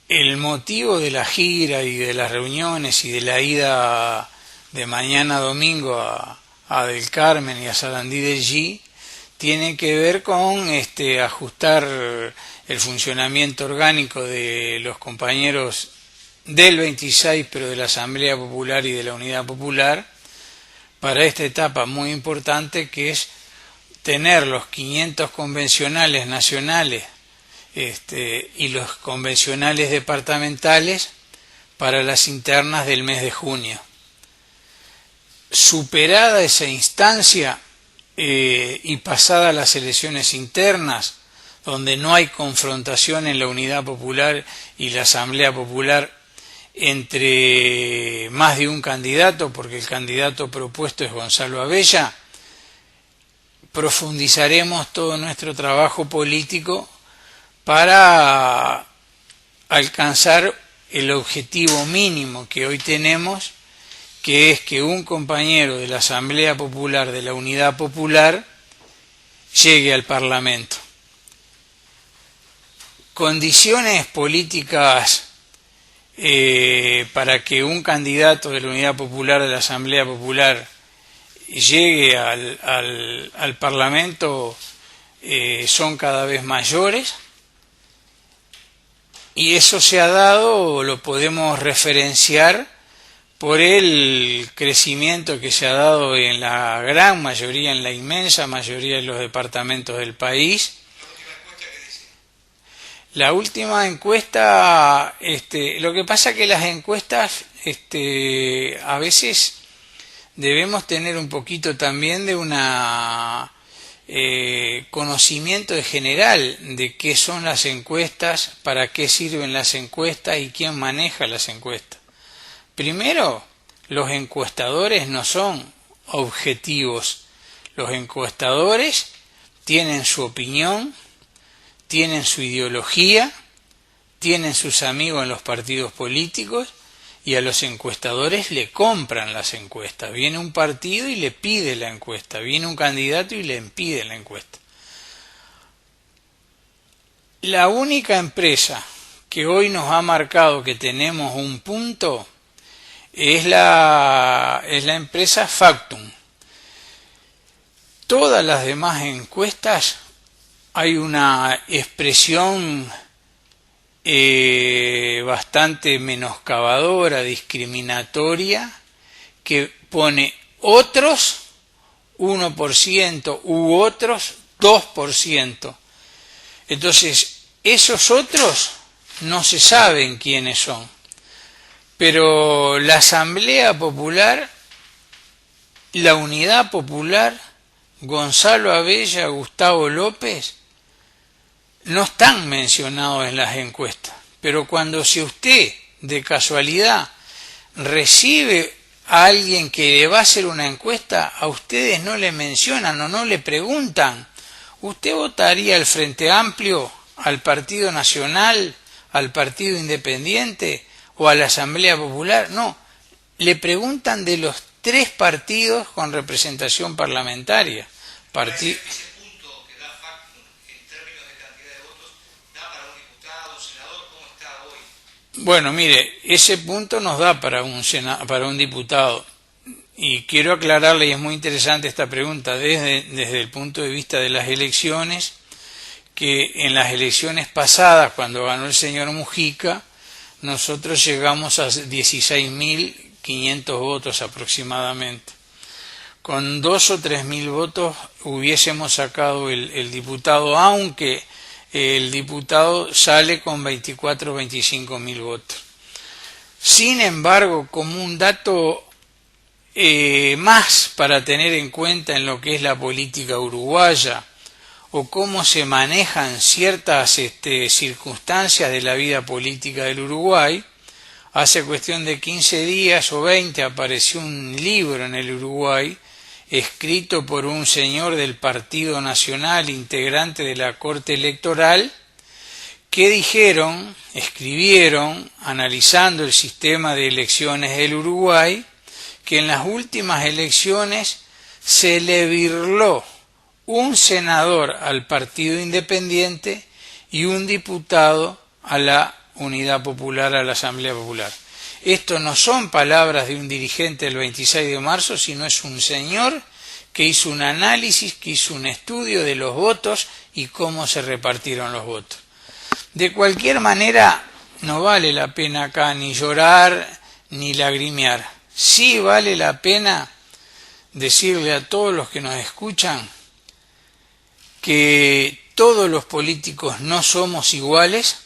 El motivo de la gira y de las reuniones y de la ida de mañana domingo a Del Carmen y a Sarandí de G tiene que ver con ajustar el funcionamiento orgánico de los compañeros del 26, pero de la Asamblea Popular y de la Unidad Popular, para esta etapa muy importante que es tener los 500 convencionales nacionales y los convencionales departamentales para las internas del mes de junio. Superada esa instancia y pasada las elecciones internas, donde no hay confrontación en la Unidad Popular y la Asamblea Popular entre más de un candidato, porque el candidato propuesto es Gonzalo Abella, profundizaremos todo nuestro trabajo político para alcanzar el objetivo mínimo que hoy tenemos, que es que un compañero de la Asamblea Popular de la Unidad Popular llegue al Parlamento. Condiciones políticas para que un candidato de la Unidad Popular de la Asamblea Popular llegue al Parlamento son cada vez mayores, y eso se ha dado, lo podemos referenciar por el crecimiento que se ha dado en la gran mayoría, en la inmensa mayoría de los departamentos del país. La última encuesta, lo que pasa que las encuestas, a veces debemos tener un poquito también de una conocimiento de general de qué son las encuestas, para qué sirven las encuestas y quién maneja las encuestas. Primero, los encuestadores no son objetivos. Los encuestadores tienen su opinión, tienen su ideología, tienen sus amigos en los partidos políticos, y a los encuestadores le compran las encuestas. Viene un partido y le pide la encuesta, viene un candidato y le pide la encuesta. La única empresa que hoy nos ha marcado que tenemos un punto es la empresa Factum. Todas las demás encuestas hay una expresión bastante menoscabadora, discriminatoria, que pone otros 1% u otros 2%. Entonces, esos otros no se saben quiénes son. Pero la Asamblea Popular, la Unidad Popular, Gonzalo Abella, Gustavo López, no están mencionados en las encuestas. Pero cuando si usted de casualidad recibe a alguien que le va a hacer una encuesta, a ustedes no le mencionan o no le preguntan: ¿usted votaría al Frente Amplio, al Partido Nacional, al Partido Independiente o a la Asamblea Popular? No, le preguntan de los 3 partidos con representación parlamentaria. Bueno, mire, ese punto nos da para un diputado, y quiero aclararle, y es muy interesante esta pregunta, desde el punto de vista de las elecciones, que en las elecciones pasadas, cuando ganó el señor Mujica, nosotros llegamos a 16.500 votos aproximadamente. Con 2 o 3.000 votos hubiésemos sacado el diputado, aunque el diputado sale con 24 o 25.000 votos. Sin embargo, como un dato más para tener en cuenta en lo que es la política uruguaya, o cómo se manejan ciertas circunstancias de la vida política del Uruguay, hace cuestión de 15 días o 20 apareció un libro en el Uruguay escrito por un señor del Partido Nacional, integrante de la Corte Electoral, que escribieron, analizando el sistema de elecciones del Uruguay, que en las últimas elecciones se le birló un senador al Partido Independiente y un diputado a la Unidad Popular a la Asamblea Popular. Esto no son palabras de un dirigente del 26 de marzo, sino es un señor que hizo un análisis, que hizo un estudio de los votos y cómo se repartieron los votos. De cualquier manera, no vale la pena acá ni llorar ni lagrimear. Sí vale la pena decirle a todos los que nos escuchan que todos los políticos no somos iguales,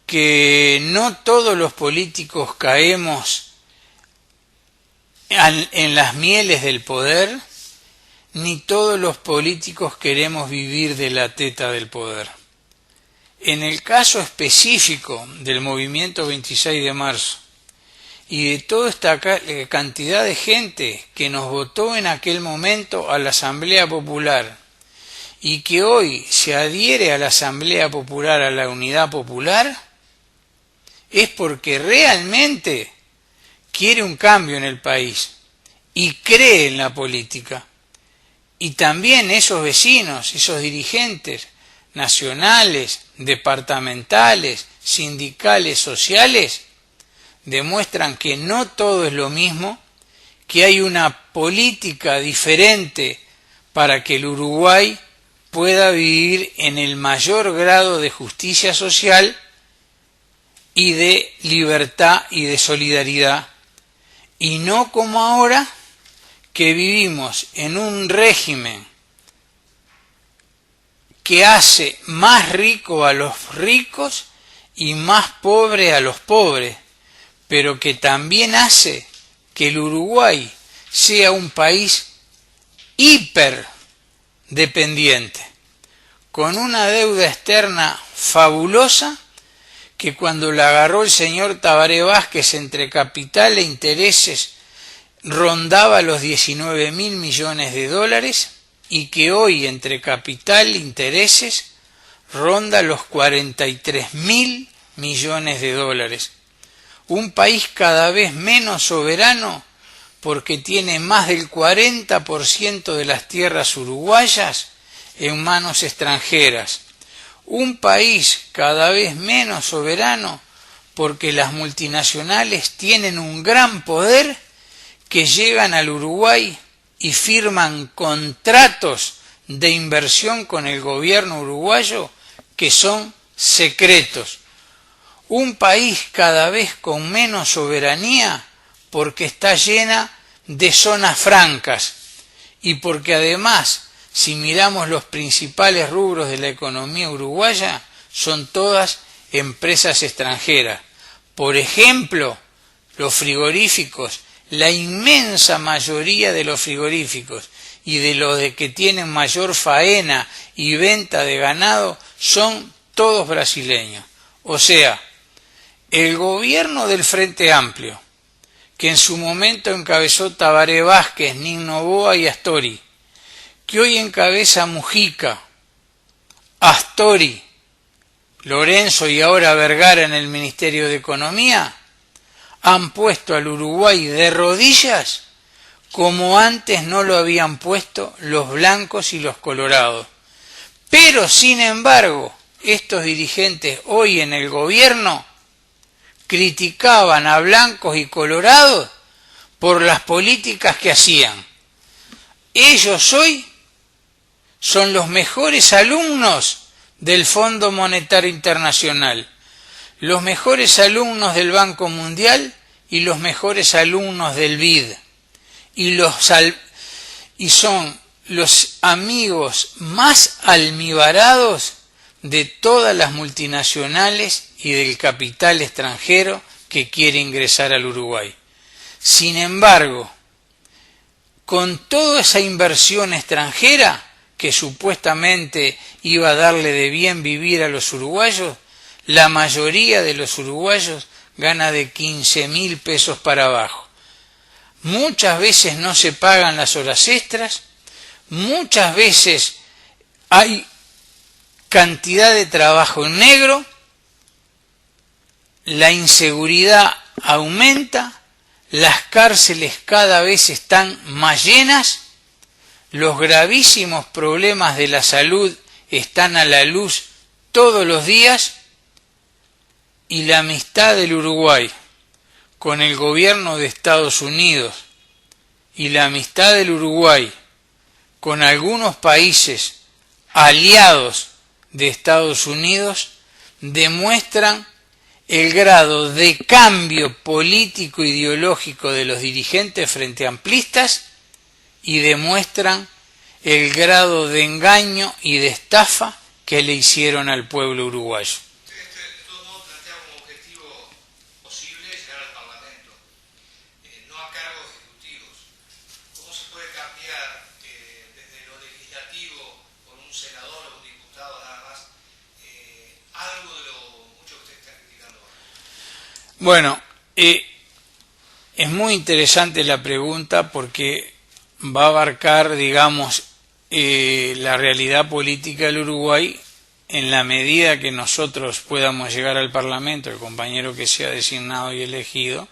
que no todos los políticos caemos en las mieles del poder, ni todos los políticos queremos vivir de la teta del poder. En el caso específico del movimiento 26 de marzo y de toda esta cantidad de gente que nos votó en aquel momento a la Asamblea Popular y que hoy se adhiere a la Asamblea Popular, a la Unidad Popular, es porque realmente quiere un cambio en el país y cree en la política. Y también esos vecinos, esos dirigentes nacionales, departamentales, sindicales, sociales, demuestran que no todo es lo mismo, que hay una política diferente para que el Uruguay pueda vivir en el mayor grado de justicia social y de libertad y de solidaridad, y no como ahora, que vivimos en un régimen que hace más rico a los ricos y más pobre a los pobres, pero que también hace que el Uruguay sea un país hiperdependiente, con una deuda externa fabulosa, que cuando la agarró el señor Tabaré Vázquez entre capital e intereses rondaba los 19.000 millones de dólares y que hoy entre capital e intereses ronda los 43.000 millones de dólares. Un país cada vez menos soberano porque tiene más del 40% de las tierras uruguayas en manos extranjeras. Un país cada vez menos soberano porque las multinacionales tienen un gran poder que llegan al Uruguay y firman contratos de inversión con el gobierno uruguayo que son secretos. Un país cada vez con menos soberanía porque está llena de zonas francas y porque además, si miramos los principales rubros de la economía uruguaya, son todas empresas extranjeras. Por ejemplo, los frigoríficos, la inmensa mayoría de los frigoríficos y de los que tienen mayor faena y venta de ganado son todos brasileños. O sea, el gobierno del Frente Amplio, que en su momento encabezó Tabaré Vázquez, Nin Noboa y Astori, que hoy encabeza Mujica, Astori, Lorenzo y ahora Vergara en el Ministerio de Economía, han puesto al Uruguay de rodillas como antes no lo habían puesto los blancos y los colorados. Pero, sin embargo, estos dirigentes hoy en el gobierno criticaban a blancos y colorados por las políticas que hacían. Ellos hoy son los mejores alumnos del Fondo Monetario Internacional, los mejores alumnos del Banco Mundial y los mejores alumnos del BID, y son los amigos más almibarados de todas las multinacionales y del capital extranjero que quiere ingresar al Uruguay. Sin embargo, con toda esa inversión extranjera que supuestamente iba a darle de bien vivir a los uruguayos, la mayoría de los uruguayos gana de 15.000 pesos para abajo. Muchas veces no se pagan las horas extras, muchas veces hay cantidad de trabajo en negro, la inseguridad aumenta, las cárceles cada vez están más llenas, los gravísimos problemas de la salud están a la luz todos los días y la amistad del Uruguay con el gobierno de Estados Unidos y la amistad del Uruguay con algunos países aliados de Estados Unidos demuestran el grado de cambio político ideológico de los dirigentes frente amplistas y demuestran el grado de engaño y de estafa que le hicieron al pueblo uruguayo. De todos modos plantea como objetivo posible llegar al Parlamento, no a cargos ejecutivos. ¿Cómo se puede cambiar desde lo legislativo por un senador o un diputado nada más algo de lo mucho que usted está criticando ahora? Bueno, es muy interesante la pregunta porque va a abarcar, digamos, la realidad política del Uruguay en la medida que nosotros podamos llegar al Parlamento, el compañero que sea designado y elegido,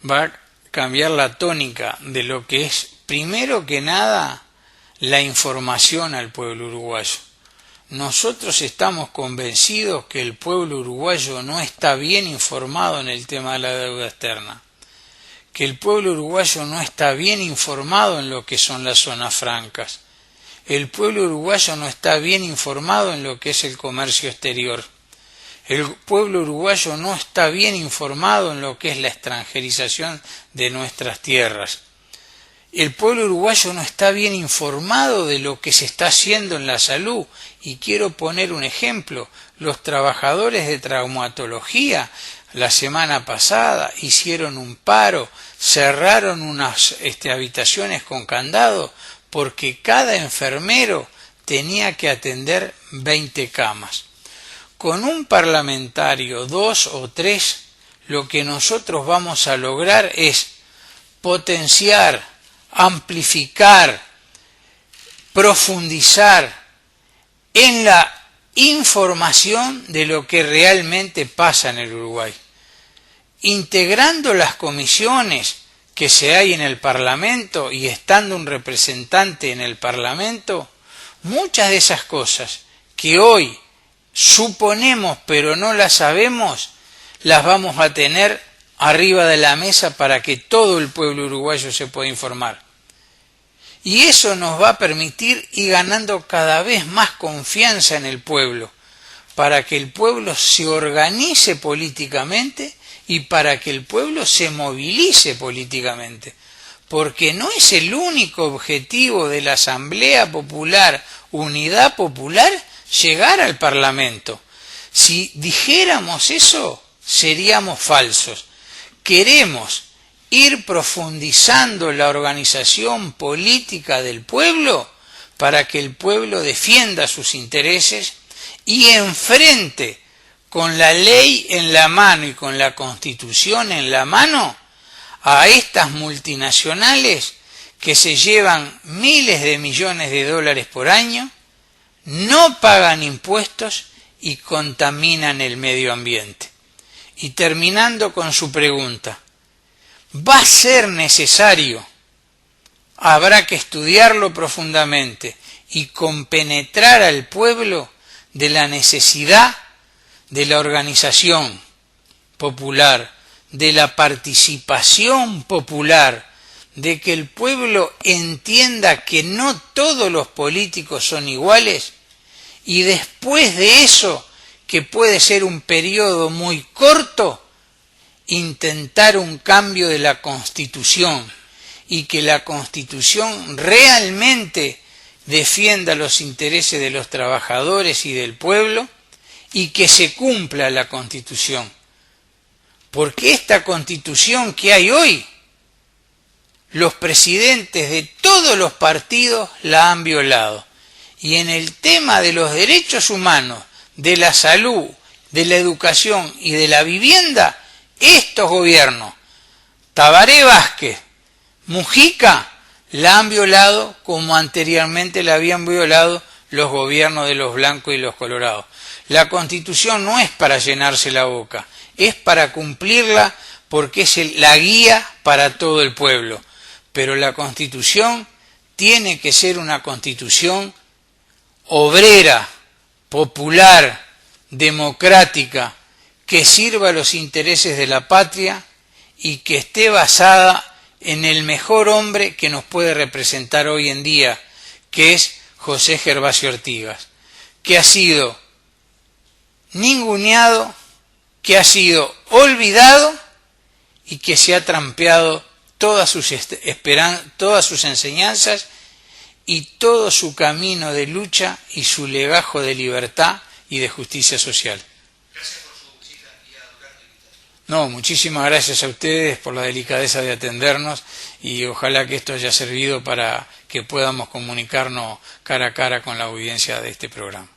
va a cambiar la tónica de lo que es, primero que nada, la información al pueblo uruguayo. Nosotros estamos convencidos que el pueblo uruguayo no está bien informado en el tema de la deuda externa, que el pueblo uruguayo no está bien informado en lo que son las zonas francas, el pueblo uruguayo no está bien informado en lo que es el comercio exterior, el pueblo uruguayo no está bien informado en lo que es la extranjerización de nuestras tierras. El pueblo uruguayo no está bien informado de lo que se está haciendo en la salud. Y quiero poner un ejemplo. Los trabajadores de traumatología la semana pasada hicieron un paro, cerraron unas habitaciones con candado porque cada enfermero tenía que atender 20 camas. Con un parlamentario, 2 o 3, lo que nosotros vamos a lograr es potenciar, amplificar, profundizar en la información de lo que realmente pasa en el Uruguay, integrando las comisiones que se hay en el Parlamento y estando un representante en el Parlamento, muchas de esas cosas que hoy suponemos pero no las sabemos, las vamos a tener arriba de la mesa para que todo el pueblo uruguayo se pueda informar. Y eso nos va a permitir ir ganando cada vez más confianza en el pueblo, para que el pueblo se organice políticamente y para que el pueblo se movilice políticamente. Porque no es el único objetivo de la Asamblea Popular, Unidad Popular, llegar al Parlamento. Si dijéramos eso, seríamos falsos. Queremos ir profundizando la organización política del pueblo para que el pueblo defienda sus intereses y enfrente con la ley en la mano y con la Constitución en la mano a estas multinacionales que se llevan miles de millones de dólares por año, no pagan impuestos y contaminan el medio ambiente. Y terminando con su pregunta, va a ser necesario, habrá que estudiarlo profundamente y compenetrar al pueblo de la necesidad de la organización popular, de la participación popular, de que el pueblo entienda que no todos los políticos son iguales y después de eso, que puede ser un periodo muy corto, intentar un cambio de la Constitución y que la Constitución realmente defienda los intereses de los trabajadores y del pueblo y que se cumpla la Constitución. Porque esta Constitución que hay hoy, los presidentes de todos los partidos la han violado. Y en el tema de los derechos humanos, de la salud, de la educación y de la vivienda, estos gobiernos, Tabaré Vázquez, Mujica, la han violado como anteriormente la habían violado los gobiernos de los blancos y los colorados. La Constitución no es para llenarse la boca, es para cumplirla porque es la guía para todo el pueblo. Pero la Constitución tiene que ser una Constitución obrera, popular, democrática, que sirva a los intereses de la patria y que esté basada en el mejor hombre que nos puede representar hoy en día, que es José Gervasio Artigas, que ha sido ninguneado, que ha sido olvidado y que se ha trampeado todas sus enseñanzas y todo su camino de lucha y su legajo de libertad y de justicia social. Gracias por su visita y a Durazno y Vita. No, muchísimas gracias a ustedes por la delicadeza de atendernos y ojalá que esto haya servido para que podamos comunicarnos cara a cara con la audiencia de este programa.